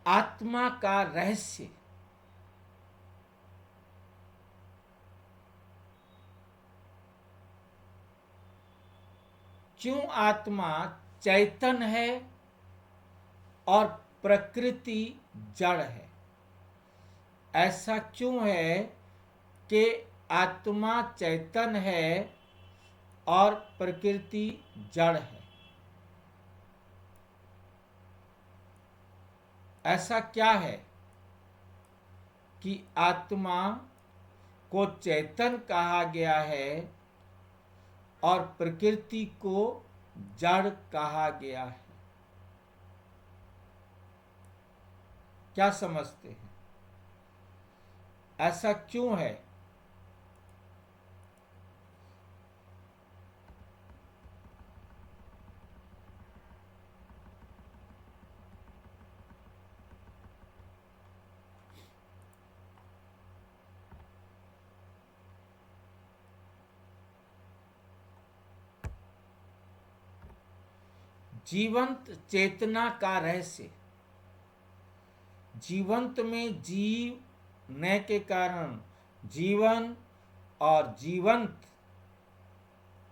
आत्मा का रहस्य। क्यों आत्मा चैतन है और प्रकृति जड़ है? ऐसा क्यों है कि आत्मा चैतन है और प्रकृति जड़ है? ऐसा क्या है कि आत्मा को चैतन कहा गया है और प्रकृति को जड़ कहा गया है? क्या समझते हैं? ऐसा क्यों है? जीवंत चेतना का रहस्य। जीवंत में जीवने के कारण जीवन और जीवंत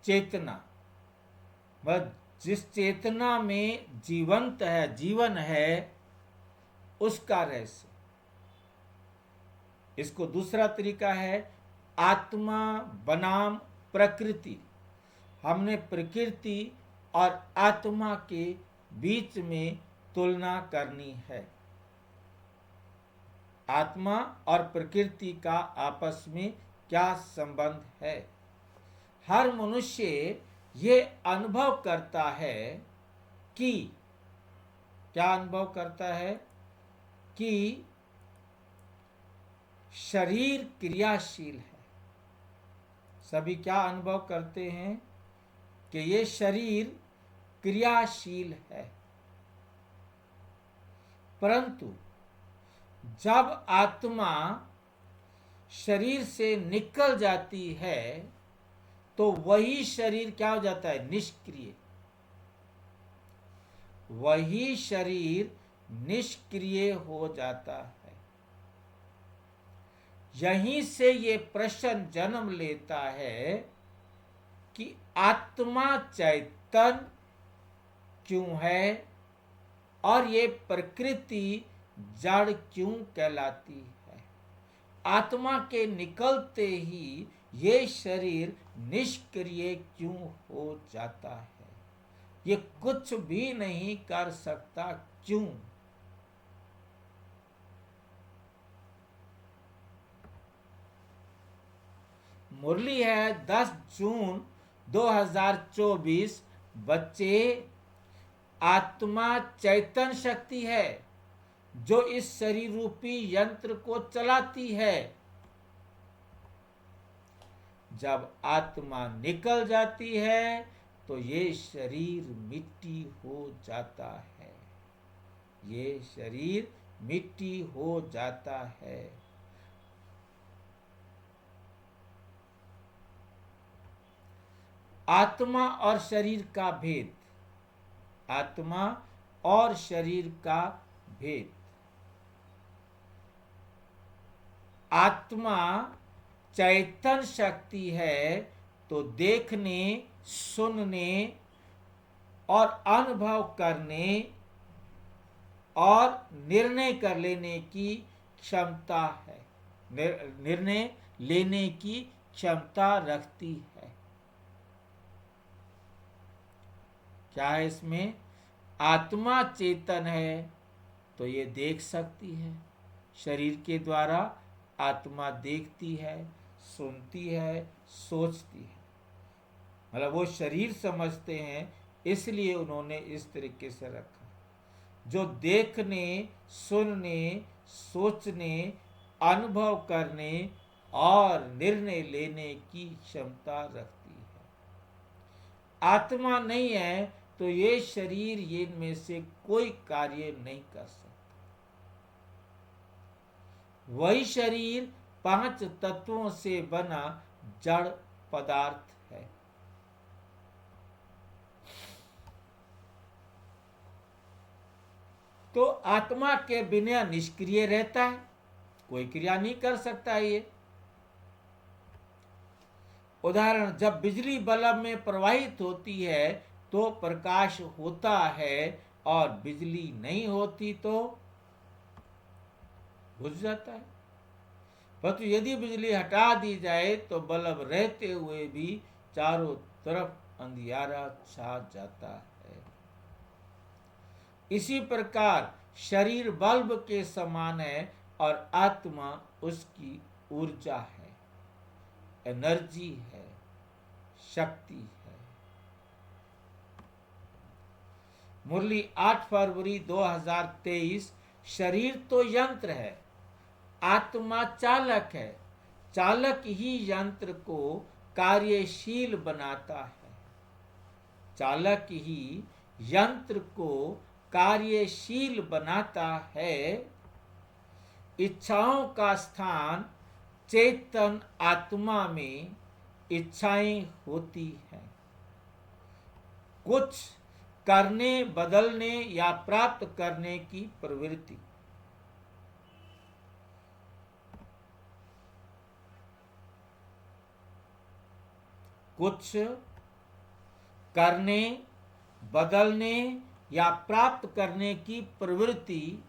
चेतना, वह जिस चेतना में जीवंत है, जीवन है, उसका रहस्य। इसको दूसरा तरीका है आत्मा बनाम प्रकृति। हमने प्रकृति और आत्मा के बीच में तुलना करनी है। आत्मा और प्रकृति का आपस में क्या संबंध है? हर मनुष्य ये अनुभव करता है कि, क्या अनुभव करता है? कि शरीर क्रियाशील है। सभी क्या अनुभव करते हैं? कि ये शरीर क्रियाशील है। परंतु जब आत्मा शरीर से निकल जाती है तो वही शरीर क्या हो जाता है? निष्क्रिय। वही शरीर निष्क्रिय हो जाता है। यहीं से ये प्रश्न जन्म लेता है कि आत्मा चैतन क्यों है और ये प्रकृति जड़ क्यों कहलाती है? आत्मा के निकलते ही ये शरीर निष्क्रिय क्यों हो जाता है? ये कुछ भी नहीं कर सकता क्यों? मुरली है 10 जून 2024। बच्चे, आत्मा चैतन शक्ति है जो इस शरीर रूपी यंत्र को चलाती है। जब आत्मा निकल जाती है तो ये शरीर मिट्टी हो जाता है। ये शरीर मिट्टी हो जाता है। आत्मा और शरीर का भेद। आत्मा और शरीर का भेद। आत्मा चैतन शक्ति है तो देखने, सुनने और अनुभव करने और निर्णय कर लेने की क्षमता है। निर्णय लेने की क्षमता रखती है। क्या है इसमें? आत्मा चेतन है तो ये देख सकती है। शरीर के द्वारा आत्मा देखती है, सुनती है, सोचती है। मतलब वो शरीर समझते हैं, इसलिए उन्होंने इस तरीके से रखा। जो देखने, सुनने, सोचने, अनुभव करने और निर्णय लेने की क्षमता रखती है। आत्मा नहीं है तो ये शरीर इनमें से कोई कार्य नहीं कर सकता। वही शरीर 5 तत्वों से बना जड़ पदार्थ है। तो आत्मा के बिना निष्क्रिय रहता है, कोई क्रिया नहीं कर सकता ये। उदाहरण, जब बिजली बल्ब में प्रवाहित होती है तो प्रकाश होता है, और बिजली नहीं होती तो बुझ जाता है। परंतु यदि बिजली हटा दी जाए तो बल्ब रहते हुए भी चारों तरफ अंधियारा छा जाता है। इसी प्रकार शरीर बल्ब के समान है और आत्मा उसकी ऊर्जा है, एनर्जी है, शक्ति है। मुरली 8 फरवरी 2023। शरीर तो यंत्र है, आत्मा चालक है। चालक ही यंत्र को कार्यशील बनाता है। चालक ही यंत्र को कार्यशील बनाता है। इच्छाओं का स्थान चेतन आत्मा में इच्छाएं होती हैं। कुछ करने, बदलने या प्राप्त करने की प्रवृत्ति। कुछ करने, बदलने या प्राप्त करने की प्रवृत्ति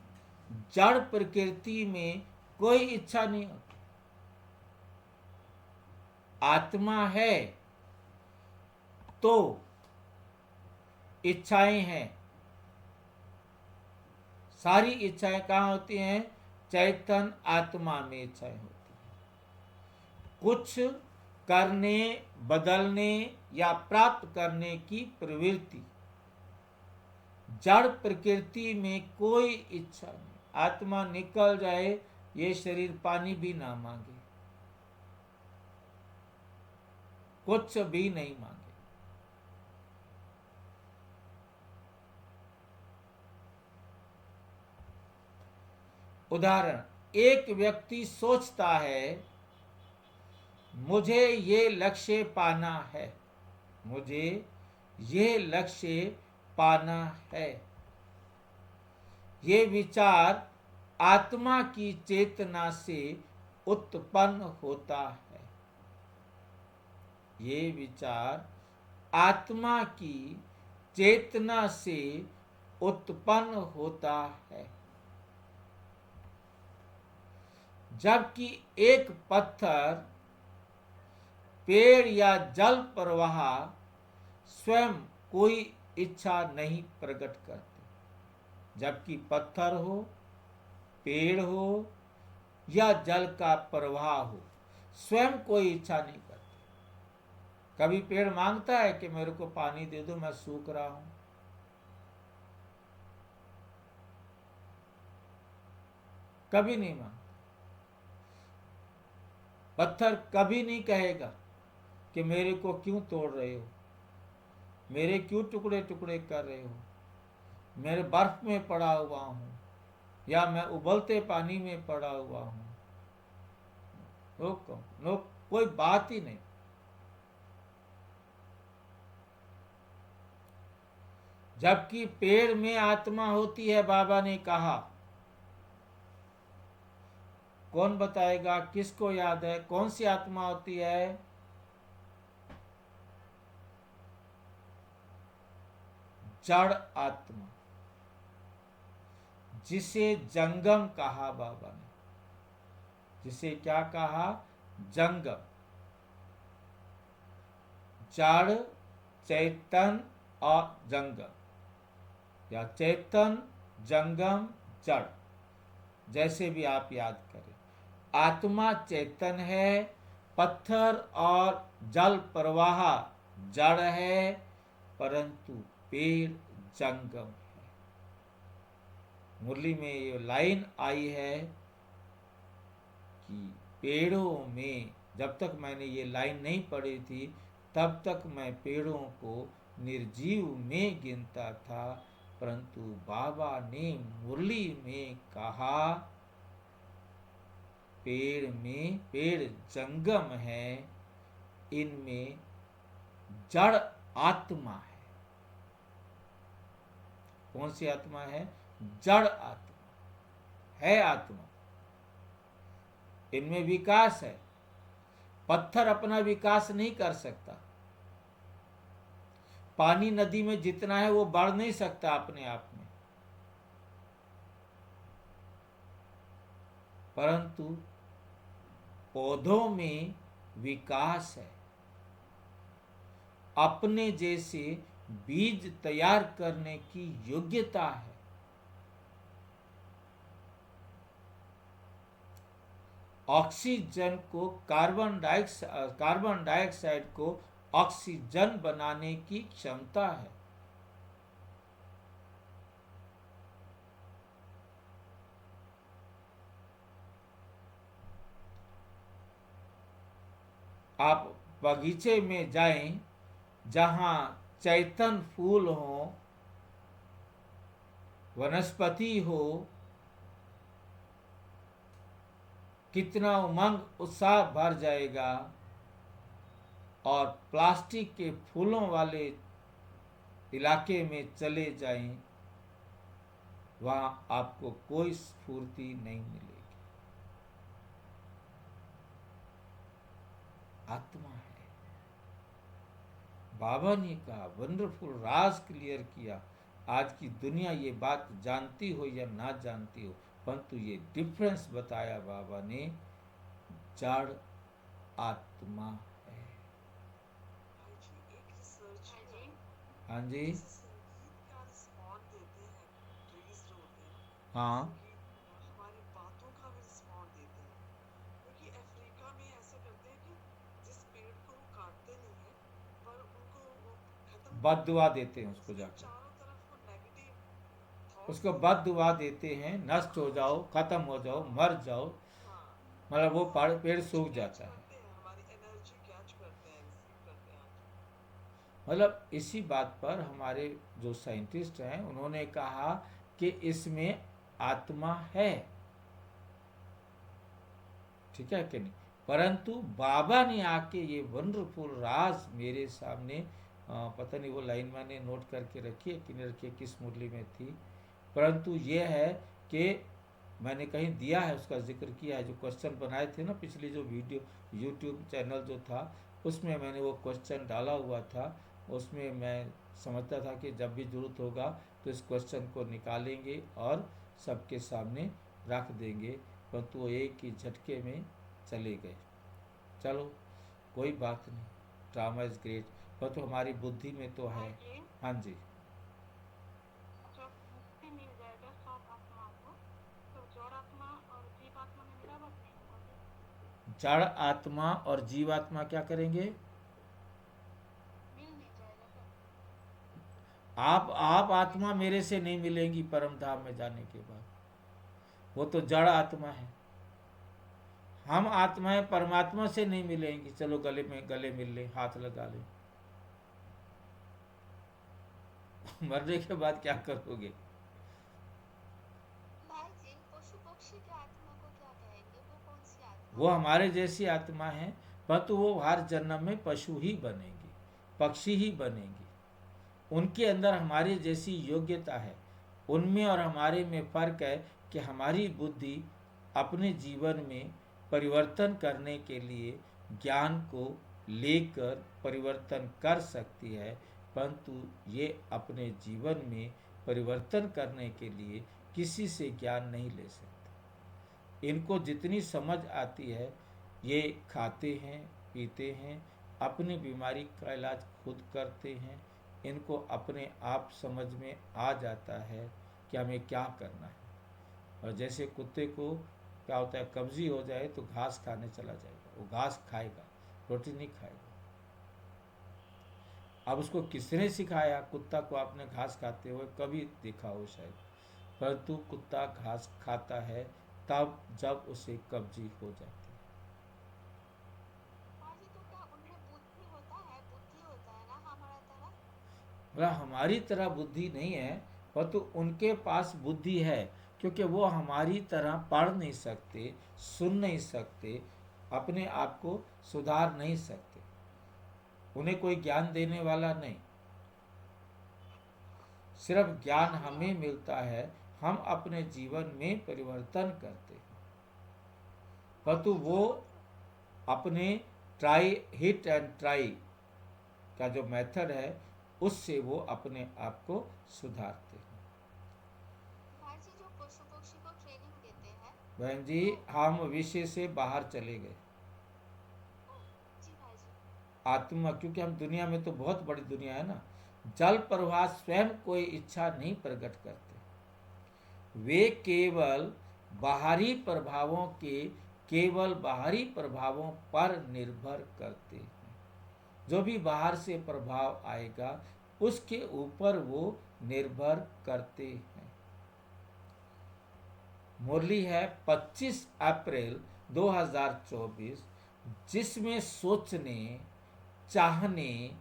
जड़ प्रकृति में कोई इच्छा नहीं होती। आत्मा है तो इच्छाएं हैं। सारी इच्छाएं कहाँ होती हैं? चैतन आत्मा में इच्छाएं होती हैं। कुछ करने, बदलने या प्राप्त करने की प्रवृत्ति जड़ प्रकृति में कोई इच्छा नहीं। आत्मा निकल जाए, ये शरीर पानी भी ना मांगे, कुछ भी नहीं मांगे। उदाहरण, एक व्यक्ति सोचता है मुझे ये लक्ष्य पाना है, मुझे ये लक्ष्य पाना है। ये विचार आत्मा की चेतना से उत्पन्न होता है। ये विचार आत्मा की चेतना से उत्पन्न होता है। जबकि एक पत्थर, पेड़ या जल प्रवाह स्वयं कोई इच्छा नहीं प्रकट करते। जबकि पत्थर हो, पेड़ हो या जल का प्रवाह हो, स्वयं कोई इच्छा नहीं करते। कभी पेड़ मांगता है कि मेरे को पानी दे दो, मैं सूख रहा हूं? कभी नहीं मांगता। पत्थर कभी नहीं कहेगा कि मेरे को क्यों तोड़ रहे हो, मेरे क्यों टुकड़े टुकड़े कर रहे हो, मेरे बर्फ में पड़ा हुआ हूं या मैं उबलते पानी में पड़ा हुआ हूं। नो, कोई बात ही नहीं। जबकि पेड़ में आत्मा होती है, बाबा ने कहा। कौन बताएगा? किसको याद है कौन सी आत्मा होती है? जड़ आत्मा, जिसे जंगम कहा बाबा ने। जिसे क्या कहा? जंगम। जड़, चैतन और जंगम, या चैतन, जंगम, जड़, जैसे भी आप याद करें। आत्मा चैतन है, पत्थर और जल प्रवाह जड़ है, परंतु पेड़ जंगम है। मुरली में ये लाइन आई है कि पेड़ों में, जब तक मैंने ये लाइन नहीं पढ़ी थी तब तक मैं पेड़ों को निर्जीव में गिनता था, परंतु बाबा ने मुरली में कहा पेड़ जंगम है, इनमें जड़ आत्मा है। कौन सी आत्मा है? जड़ आत्मा है। आत्मा इनमें विकास है। पत्थर अपना विकास नहीं कर सकता। पानी नदी में जितना है वो बढ़ नहीं सकता अपने आप में, परंतु पौधों में विकास है। अपने जैसे बीज तैयार करने की योग्यता है। ऑक्सीजन को कार्बन डाइऑक्साइड को ऑक्सीजन बनाने की क्षमता है। आप बगीचे में जाएं जहां चैतन फूल हो, वनस्पति हो, कितना उमंग उत्साह भर जाएगा। और प्लास्टिक के फूलों वाले इलाके में चले जाएं, वहां आपको कोई स्फूर्ति नहीं मिलेगी। आत्मा है। बाबा ने कहा, वंडरफुल राज क्लियर किया। आज की दुनिया ये बात जानती हो या ना जानती हो, परंतु ये डिफरेंस बताया बाबा ने। जड़ आत्मा है। हाँ जी, हाँ बद दुआ देते हैं उसको, जाकर उसको बद दुआ देते हैं, नष्ट हो जाओ, खत्म हो जाओ, मर जाओ। मतलब वो पेड़ सूख जाता है। मतलब इसी बात पर हमारे जो साइंटिस्ट हैं उन्होंने कहा कि इसमें आत्मा है। ठीक है कि नहीं? परंतु बाबा ने आके ये वंडरफुल राज मेरे सामने, पता नहीं वो लाइन मैंने नोट करके रखी है कि नहीं रखी है, किस मुरली में थी, परंतु ये है कि मैंने कहीं दिया है, उसका जिक्र किया है। जो क्वेश्चन बनाए थे ना, पिछली जो वीडियो यूट्यूब चैनल जो था उसमें मैंने वो क्वेश्चन डाला हुआ था। उसमें मैं समझता था कि जब भी ज़रूरत होगा तो इस क्वेश्चन को निकालेंगे और सबके सामने रख देंगे, परंतु वो एक ही झटके में चले गए। चलो कोई बात नहीं, ड्रामा इज़ ग्रेट, परंतु हमारी बुद्धि में तो है। हाँ जी, जड़ आत्मा और जीवात्मा क्या करेंगे? आप आत्मा मेरे से नहीं मिलेंगी परम धाम में जाने के बाद, वो तो जड़ आत्मा है। हम आत्माएं परमात्मा से नहीं मिलेंगी। चलो गले मिल ले, हाथ लगा ले। मरने के बाद क्या करोगे? वो हमारे जैसी आत्मा है, परंतु वो हर जन्म में पशु ही बनेगी, पक्षी ही बनेगी। उनके अंदर हमारी जैसी योग्यता है। उनमें और हमारे में फर्क है कि हमारी बुद्धि अपने जीवन में परिवर्तन करने के लिए ज्ञान को लेकर परिवर्तन कर सकती है, परंतु ये अपने जीवन में परिवर्तन करने के लिए किसी से ज्ञान नहीं ले सकते। इनको जितनी समझ आती है, ये खाते हैं, पीते हैं, अपनी बीमारी का इलाज खुद करते हैं। इनको अपने आप समझ में आ जाता है कि हमें क्या करना है। और जैसे कुत्ते को क्या होता है, कब्जी हो जाए तो घास खाने चला जाएगा, वो घास खाएगा, रोटी नहीं खाएगा। अब उसको किसने सिखाया? कुत्ता को आपने घास खाते हुए कभी देखा हो शायद, परंतु कुत्ता घास खाता है तब जब उसे कब्जी हो जाती है। मतलब हमारी तरह बुद्धि नहीं है, परंतु उनके पास बुद्धि है, क्योंकि वो हमारी तरह पढ़ नहीं सकते, सुन नहीं सकते, अपने आप को सुधार नहीं सकते। उन्हें कोई ज्ञान देने वाला नहीं। सिर्फ ज्ञान हमें मिलता है, हम अपने जीवन में परिवर्तन करते हैं, परंतु वो अपने हिट एंड ट्राई का जो मेथड है उससे वो अपने आप को सुधारते हैं। भाई जी जो पशु पक्षी को ट्रेनिंग देते हैं बहन जी, तो हम विषय से बाहर चले गए। ओ, जी भाई जी। आत्मा, क्योंकि हम दुनिया में तो बहुत बड़ी दुनिया है ना। जल प्रवाह स्वयं कोई इच्छा नहीं प्रकट करते, वे केवल बाहरी प्रभावों पर निर्भर करते हैं। जो भी बाहर से प्रभाव आएगा उसके ऊपर वो निर्भर करते हैं। मुरली है 25 अप्रैल 2024, जिसमें सोचने, चाहने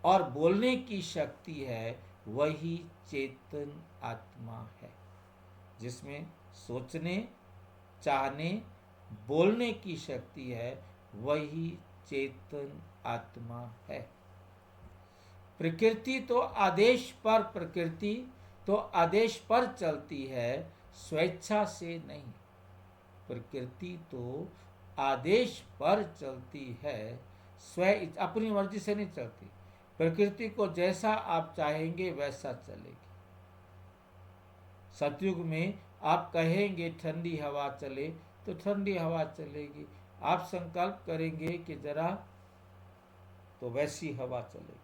और बोलने की शक्ति है, वही चेतन आत्मा है। जिसमें सोचने, चाहने, बोलने की शक्ति है, वही चेतन आत्मा है। प्रकृति तो आदेश पर चलती है, स्वेच्छा से नहीं। प्रकृति तो आदेश पर चलती है, अपनी मर्जी से नहीं चलती। प्रकृति को जैसा आप चाहेंगे वैसा चलेगी। सतयुग में आप कहेंगे ठंडी हवा चले तो ठंडी हवा चलेगी, आप संकल्प करेंगे कि जरा, तो वैसी हवा चलेगी।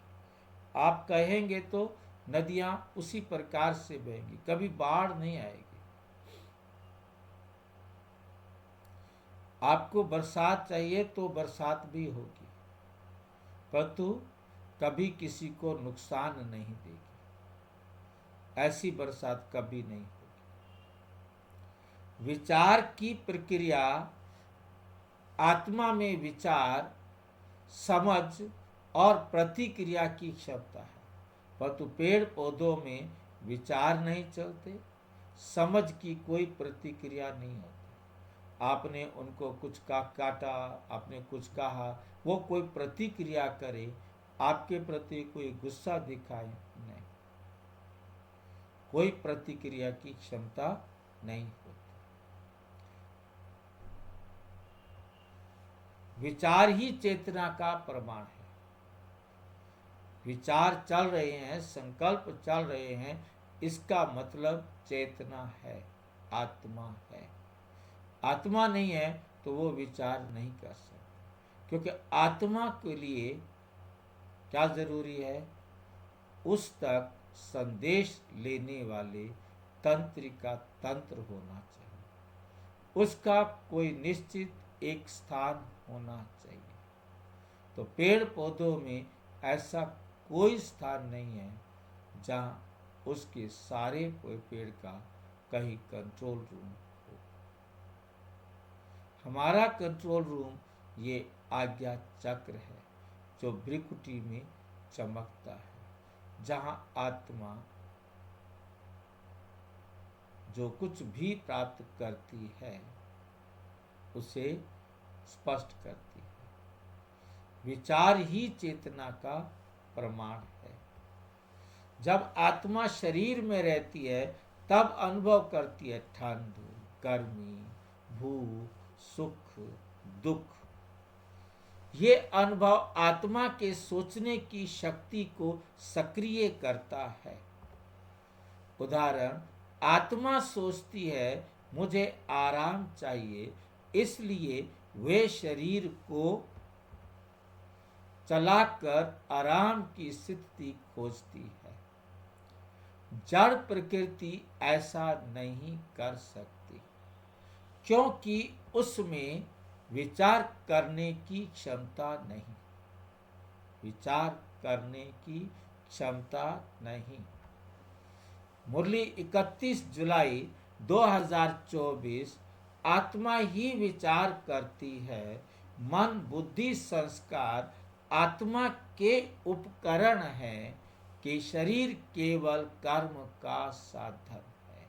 आप कहेंगे तो नदियां उसी प्रकार से बहेंगी, कभी बाढ़ नहीं आएगी। आपको बरसात चाहिए तो बरसात भी होगी, परंतु कभी किसी को नुकसान नहीं देगी। ऐसी बरसात कभी नहीं होगी। विचार की प्रक्रिया, आत्मा में विचार, समझ और प्रतिक्रिया की क्षमता है, परंतु पेड़ पौधों में विचार नहीं चलते, समझ की कोई प्रतिक्रिया नहीं होती। आपने उनको कुछ काटा, आपने कुछ कहा, वो कोई प्रतिक्रिया करे, आपके प्रति कोई गुस्सा दिखाए, नहीं, कोई प्रतिक्रिया की क्षमता नहीं होती। विचार ही चेतना का प्रमाण है। विचार चल रहे हैं, संकल्प चल रहे हैं, इसका मतलब चेतना है, आत्मा है। आत्मा नहीं है तो वो विचार नहीं कर सकते, क्योंकि आत्मा के लिए क्या जरूरी है, उस तक संदेश लेने वाले तंत्र का तंत्र होना चाहिए, उसका कोई निश्चित एक स्थान होना चाहिए। तो पेड़ पौधों में ऐसा कोई स्थान नहीं है जहाँ उसके सारे पेड़ का कहीं कंट्रोल रूम हो। हमारा कंट्रोल रूम ये आज्ञा चक्र है, जो भ्रिकुटी में चमकता है, जहाँ आत्मा जो कुछ भी प्राप्त करती है उसे स्पष्ट करती है। विचार ही चेतना का प्रमाण है। जब आत्मा शरीर में रहती है तब अनुभव करती है ठंड, गर्मी, भूख, सुख, दुख। ये अनुभव आत्मा के सोचने की शक्ति को सक्रिय करता है। उदाहरण, आत्मा सोचती है मुझे आराम चाहिए, इसलिए वे शरीर को चलाकर आराम की स्थिति खोजती है। जड़ प्रकृति ऐसा नहीं कर सकती, क्योंकि उसमें विचार करने की क्षमता नहीं। विचार करने की क्षमता नहीं। मुरली 31 जुलाई 2024, आत्मा ही विचार करती है, मन बुद्धि संस्कार आत्मा के उपकरण है कि शरीर केवल कर्म का साधन है।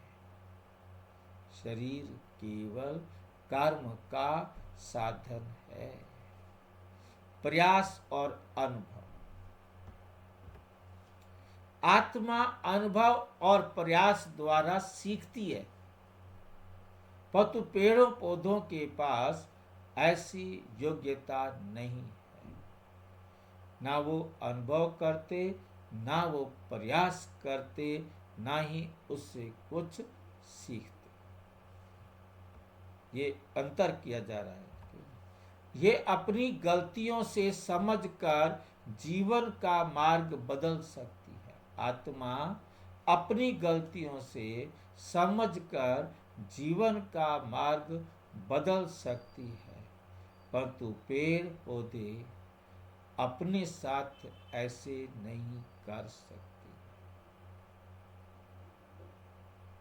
शरीर केवल कर्म का साधन है। प्रयास और अनुभव। आत्मा अनुभव और प्रयास द्वारा सीखती है, परंतु पेड़ों पौधों के पास ऐसी योग्यता नहीं है। ना वो अनुभव करते, ना वो प्रयास करते, ना ही उससे कुछ सीखते। ये अंतर किया जा रहा है। ये अपनी गलतियों से समझकर जीवन का मार्ग बदल सकती है। आत्मा अपनी गलतियों से समझकर जीवन का मार्ग बदल सकती है, परंतु पेड़ पौधे अपने साथ ऐसे नहीं कर सकते।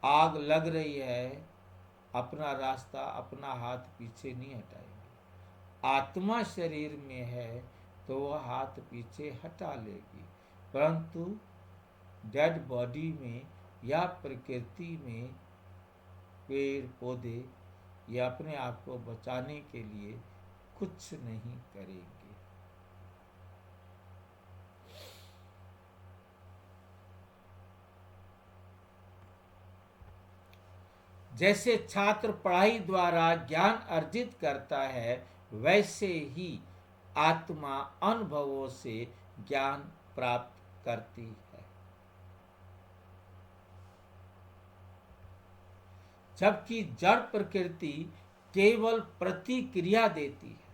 आग लग रही है, अपना रास्ता, अपना हाथ पीछे नहीं हटाएंगे। आत्मा शरीर में है तो वह हाथ पीछे हटा लेगी, परंतु डेड बॉडी में या प्रकृति में पेड़ पौधे ये अपने आप को बचाने के लिए कुछ नहीं करेंगे। जैसे छात्र पढ़ाई द्वारा ज्ञान अर्जित करता है, वैसे ही आत्मा अनुभवों से ज्ञान प्राप्त करती है। जबकि जड़ प्रकृति केवल प्रतिक्रिया देती है,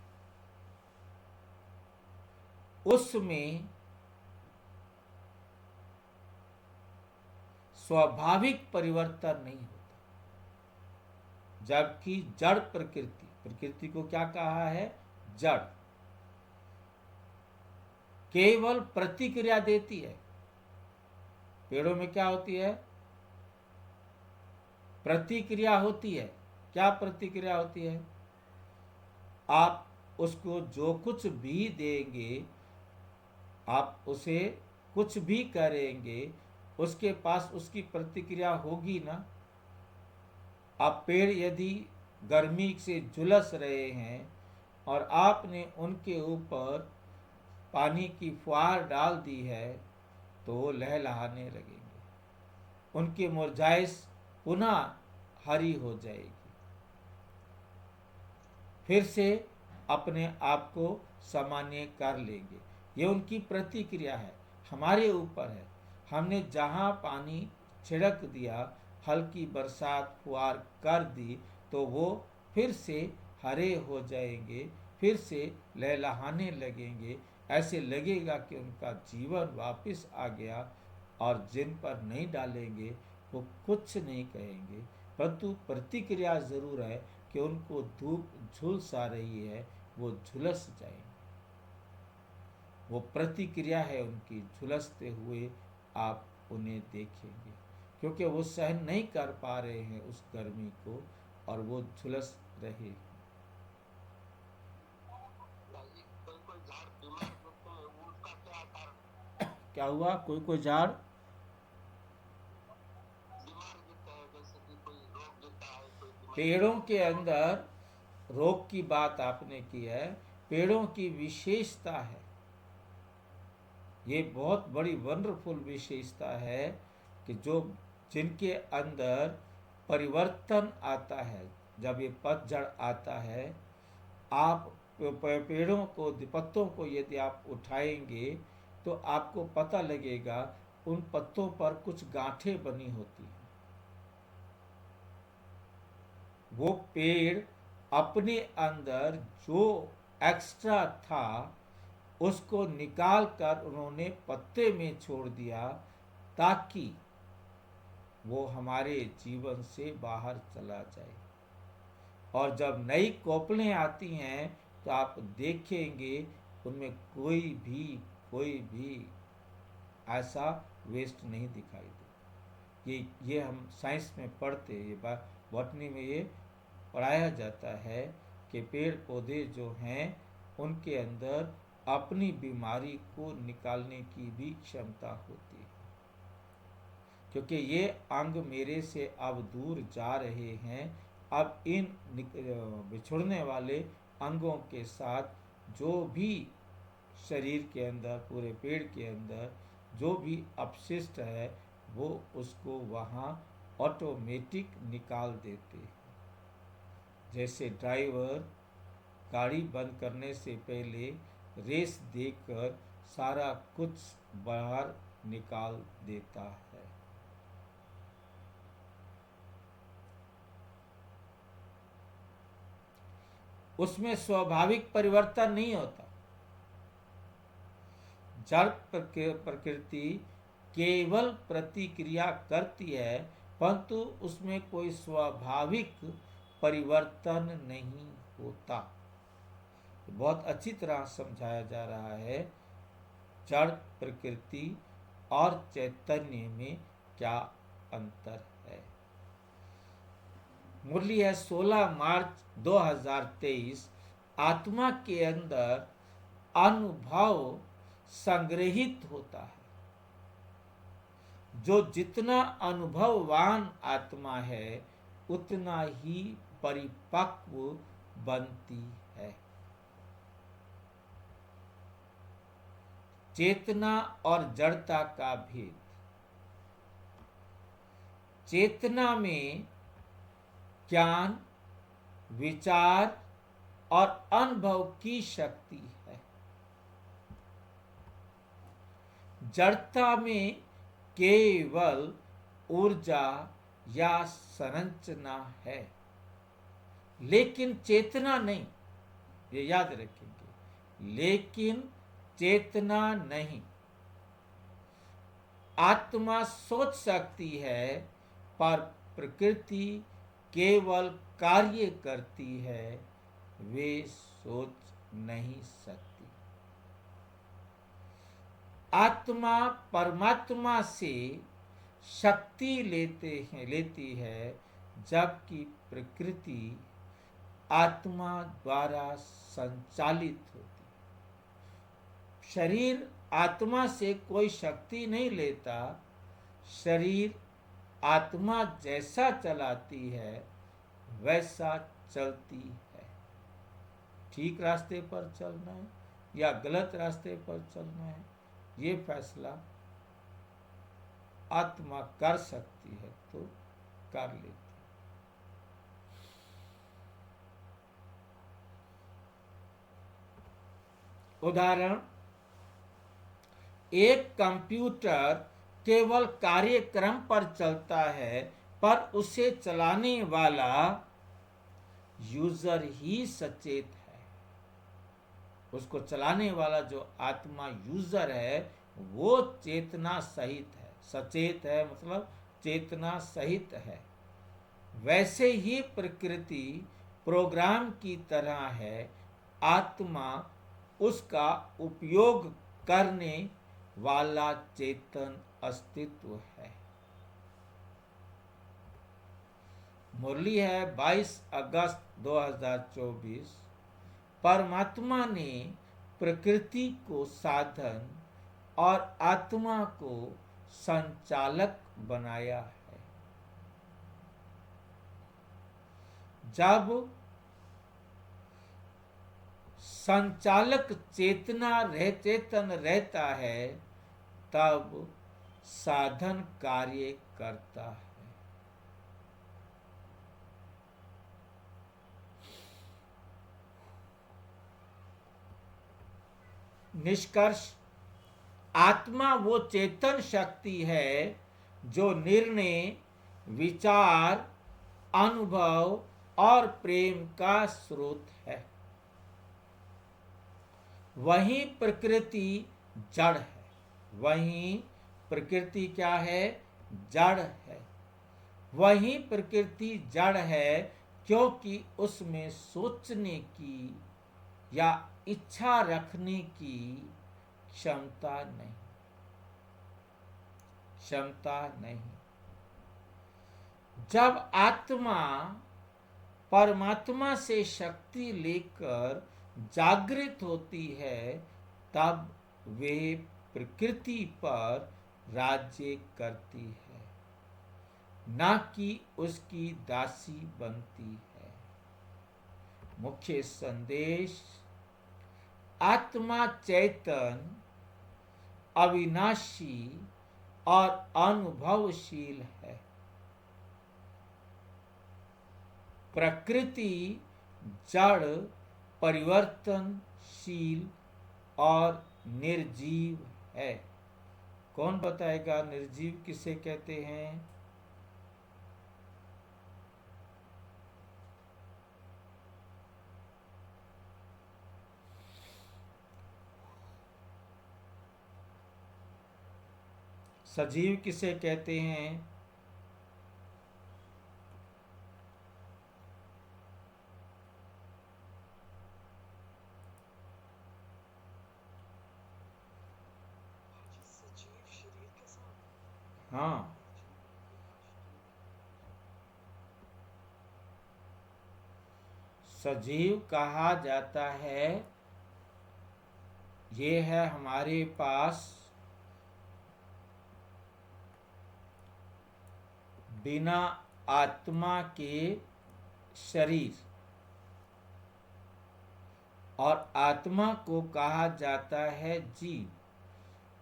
उसमें स्वाभाविक परिवर्तन नहीं होता। जबकि जड़ प्रकृति, प्रकृति को क्या कहा है? जड़, केवल प्रतिक्रिया देती है। पेड़ों में क्या होती है? प्रतिक्रिया होती है। क्या प्रतिक्रिया होती है? आप उसको जो कुछ भी देंगे, आप उसे कुछ भी करेंगे, उसके पास उसकी प्रतिक्रिया होगी ना। आप पेड़ यदि गर्मी से झुलस रहे हैं और आपने उनके ऊपर पानी की फुहार डाल दी है, तो वो लहलहाने लगेंगे, उनकी मुरझाइश पुनः हरी हो जाएगी, फिर से अपने आप को सामान्य कर लेंगे। ये उनकी प्रतिक्रिया है, हमारे ऊपर है। हमने जहाँ पानी छिड़क दिया, हल्की बरसात फुहार कर दी, तो वो फिर से हरे हो जाएंगे, फिर से लहलहाने लगेंगे। ऐसे लगेगा कि उनका जीवन वापस आ गया। और जिन पर नहीं डालेंगे वो कुछ नहीं कहेंगे, परंतु प्रतिक्रिया जरूर है कि उनको धूप झुलसा रही है, वो झुलस जाएंगे। वो प्रतिक्रिया है उनकी, झुलसते हुए आप उन्हें देखेंगे, क्योंकि वो सहन नहीं कर पा रहे हैं उस गर्मी को और वो झुलस रहे हैं। क्या हुआ? कोई झाड़ पेड़ों के अंदर रोग की बात आपने की है, पेड़ों की विशेषता है, ये बहुत बड़ी वंडरफुल विशेषता है कि जो जिनके अंदर परिवर्तन आता है, जब ये पतझड़ आता है, आप पेड़ों को, पत्तों को यदि आप उठाएंगे तो आपको पता लगेगा उन पत्तों पर कुछ गांठें बनी होती हैं। वो पेड़ अपने अंदर जो एक्स्ट्रा था उसको निकाल कर उन्होंने पत्ते में छोड़ दिया, ताकि वो हमारे जीवन से बाहर चला जाए। और जब नई कोपलें आती हैं तो आप देखेंगे उनमें कोई भी ऐसा वेस्ट नहीं दिखाई दे। ये हम साइंस में पढ़ते, ये बात बॉटनी में ये पढ़ाया जाता है कि पेड़ पौधे जो हैं उनके अंदर अपनी बीमारी को निकालने की भी क्षमता होती है। क्योंकि ये अंग मेरे से अब दूर जा रहे हैं, अब इन बिछुड़ने वाले अंगों के साथ जो भी शरीर के अंदर, पूरे पेड़ के अंदर जो भी अपशिष्ट है वो उसको वहाँ ऑटोमेटिक निकाल देते हैं। जैसे ड्राइवर गाड़ी बंद करने से पहले रेस देकर सारा कुछ बाहर निकाल देता है। उसमें स्वाभाविक परिवर्तन नहीं होता। जड़ प्रकृति केवल प्रतिक्रिया करती है, परंतु उसमें कोई स्वाभाविक परिवर्तन नहीं होता। बहुत अच्छी तरह समझाया जा रहा है जड़ प्रकृति और चैतन्य में क्या अंतर है। मुरली है 16 मार्च 2023। आत्मा के अंदर अनुभव संग्रहित होता है। जो जितना अनुभववान आत्मा है उतना ही परिपक्व बनती है। चेतना और जड़ता का भेद। चेतना में ज्ञान, विचार और अनुभव की शक्ति है। जड़ता में केवल ऊर्जा या संरचना है, लेकिन चेतना नहीं। ये याद रखेंगे, लेकिन चेतना नहीं। आत्मा सोच सकती है पर प्रकृति केवल कार्य करती है, वे सोच नहीं सकती। आत्मा परमात्मा से शक्ति लेती है, जबकि प्रकृति आत्मा द्वारा संचालित होती। शरीर आत्मा से कोई शक्ति नहीं लेता, शरीर आत्मा जैसा चलाती है वैसा चलती है। ठीक रास्ते पर चलना है या गलत रास्ते पर चलना है, ये फैसला आत्मा कर सकती है तो कर लेती। उदाहरण, एक कंप्यूटर केवल कार्यक्रम पर चलता है, पर उसे चलाने वाला यूजर ही सचेत है। उसको चलाने वाला जो आत्मा यूजर है वो चेतना सहित है। सचेत है मतलब चेतना सहित है। वैसे ही प्रकृति प्रोग्राम की तरह है, आत्मा उसका उपयोग करने वाला चेतन अस्तित्व है। मुरली है 22 अगस्त 2024। परमात्मा ने प्रकृति को साधन और आत्मा को संचालक बनाया है। जब संचालक चेतन रहता है तब साधन कार्य करता है। निष्कर्ष, आत्मा वो चेतन शक्ति है जो निर्णय, विचार, अनुभव और प्रेम का स्रोत है। वहीं प्रकृति जड़ है। वहीं प्रकृति क्या है? जड़ है। वहीं प्रकृति जड़ है क्योंकि उसमें सोचने की या इच्छा रखने की क्षमता नहीं। जब आत्मा परमात्मा से शक्ति लेकर जागृत होती है तब वे प्रकृति पर राज्य करती है, ना कि उसकी दासी बनती है। मुख्य संदेश, आत्मा चैतन अविनाशी और अनुभवशील है। प्रकृति जड़, परिवर्तनशील और निर्जीव है। कौन बताएगा निर्जीव किसे कहते हैं? सजीव किसे कहते हैं? हाँ, सजीव कहा जाता है, ये है हमारे पास बिना आत्मा के शरीर, और आत्मा को कहा जाता है जीव।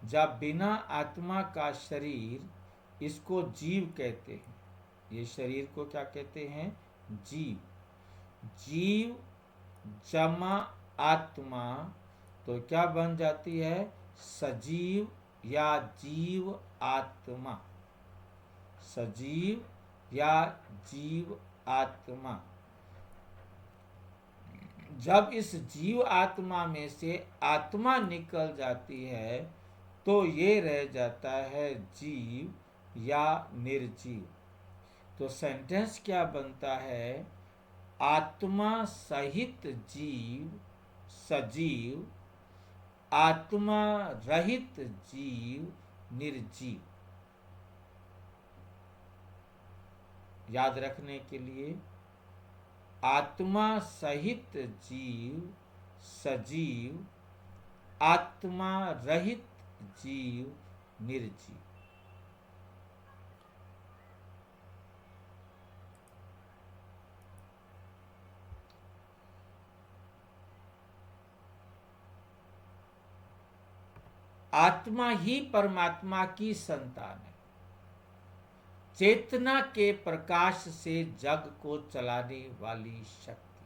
जब बिना आत्मा का शरीर, इसको जीव कहते हैं। ये शरीर को क्या कहते हैं? जीव। जीव जमा आत्मा तो क्या बन जाती है? सजीव या जीव आत्मा। सजीव या जीव आत्मा। जब इस जीव आत्मा में से आत्मा निकल जाती है तो ये रह जाता है जीव या निर्जीव। तो सेंटेंस क्या बनता है? आत्मा सहित जीव सजीव, आत्मा रहित जीव निर्जीव। याद रखने के लिए, आत्मा सहित जीव सजीव, आत्मा रहित जीव निर्जीव। आत्मा ही परमात्मा की संतान है। चेतना के प्रकाश से जग को चलाने वाली शक्ति।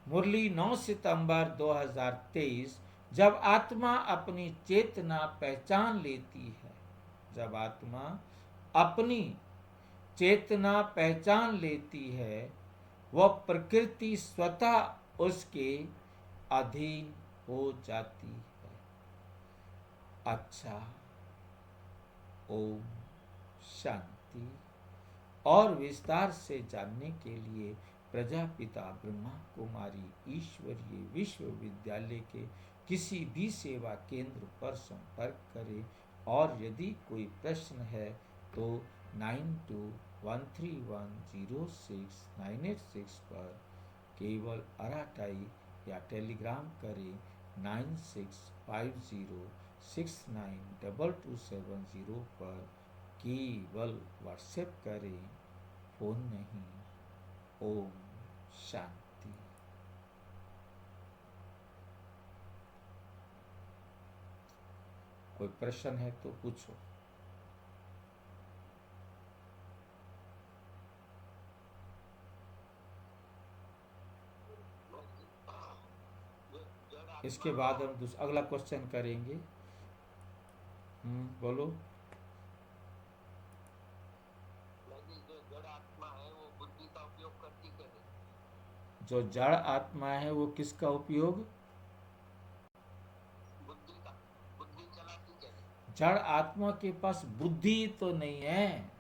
मुरली 9 सितंबर 2023। जब आत्मा अपनी चेतना पहचान लेती है, जब आत्मा अपनी चेतना पहचान लेती है, वह प्रकृति स्वतः उसके अधीन हो जाती है। अच्छा, ओम शांति। और विस्तार से जानने के लिए प्रजापिता ब्रह्मा कुमारी ईश्वरीय विश्वविद्यालय के किसी भी सेवा केंद्र पर संपर्क करें, और यदि कोई प्रश्न है तो 9213106986 पर केवल अराटाई या टेलीग्राम करें। 9650692270 पर केवल व्हाट्सएप करें, फोन नहीं। ओम शांति। कोई प्रश्न है तो पूछो। इसके बाद हम अगला क्वेश्चन करेंगे। बोलो। जो जड़ आत्मा है वो किसका उपयोग? बुद्धि चलाती है। जड़ आत्मा के पास बुद्धि तो नहीं है।